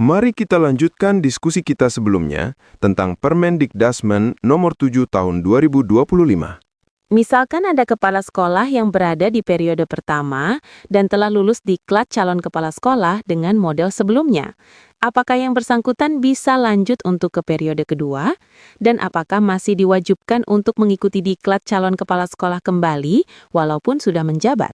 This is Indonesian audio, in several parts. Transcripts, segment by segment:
Mari kita lanjutkan diskusi kita sebelumnya tentang Permendikdasmen nomor 7 tahun 2025. Misalkan ada kepala sekolah yang berada di periode pertama dan telah lulus diklat calon kepala sekolah dengan model sebelumnya. Apakah yang bersangkutan bisa lanjut untuk ke periode kedua? Dan apakah masih diwajibkan untuk mengikuti diklat calon kepala sekolah kembali walaupun sudah menjabat?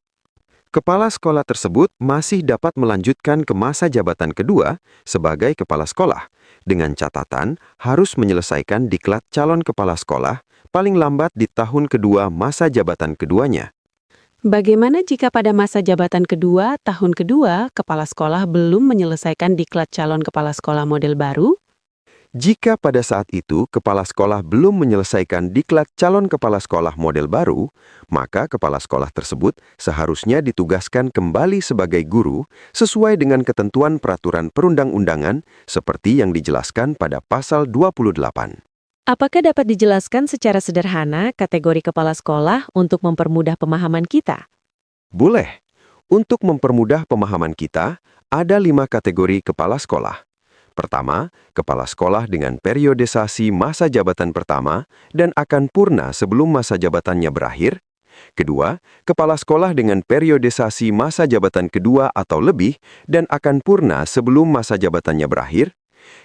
Kepala sekolah tersebut masih dapat melanjutkan ke masa jabatan kedua sebagai kepala sekolah, dengan catatan harus menyelesaikan diklat calon kepala sekolah paling lambat di tahun kedua masa jabatan keduanya. Bagaimana jika pada masa jabatan kedua, tahun kedua, kepala sekolah belum menyelesaikan diklat calon kepala sekolah model baru? Jika pada saat itu kepala sekolah belum menyelesaikan diklat calon kepala sekolah model baru, maka kepala sekolah tersebut seharusnya ditugaskan kembali sebagai guru sesuai dengan ketentuan peraturan perundang-undangan seperti yang dijelaskan pada pasal 28. Apakah dapat dijelaskan secara sederhana kategori kepala sekolah untuk mempermudah pemahaman kita? Boleh. Untuk mempermudah pemahaman kita, ada 5 kategori kepala sekolah. Pertama, kepala sekolah dengan periodisasi masa jabatan pertama dan akan purna sebelum masa jabatannya berakhir. Kedua, kepala sekolah dengan periodisasi masa jabatan kedua atau lebih dan akan purna sebelum masa jabatannya berakhir.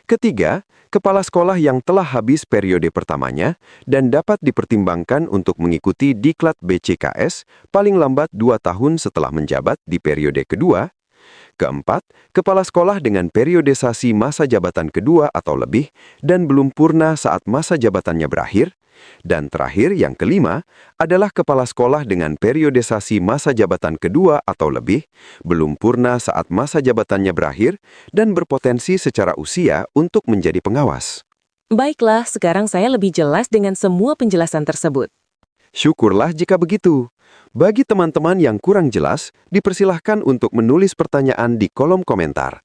Ketiga, kepala sekolah yang telah habis periode pertamanya dan dapat dipertimbangkan untuk mengikuti diklat BCKS paling lambat 2 tahun setelah menjabat di periode kedua. Keempat, kepala sekolah dengan periodisasi masa jabatan kedua atau lebih dan belum purna saat masa jabatannya berakhir. Dan terakhir, yang kelima, adalah kepala sekolah dengan periodisasi masa jabatan kedua atau lebih, belum purna saat masa jabatannya berakhir, dan berpotensi secara usia untuk menjadi pengawas. Baiklah, sekarang saya lebih jelas dengan semua penjelasan tersebut. Syukurlah jika begitu. Bagi teman-teman yang kurang jelas, dipersilahkan untuk menulis pertanyaan di kolom komentar.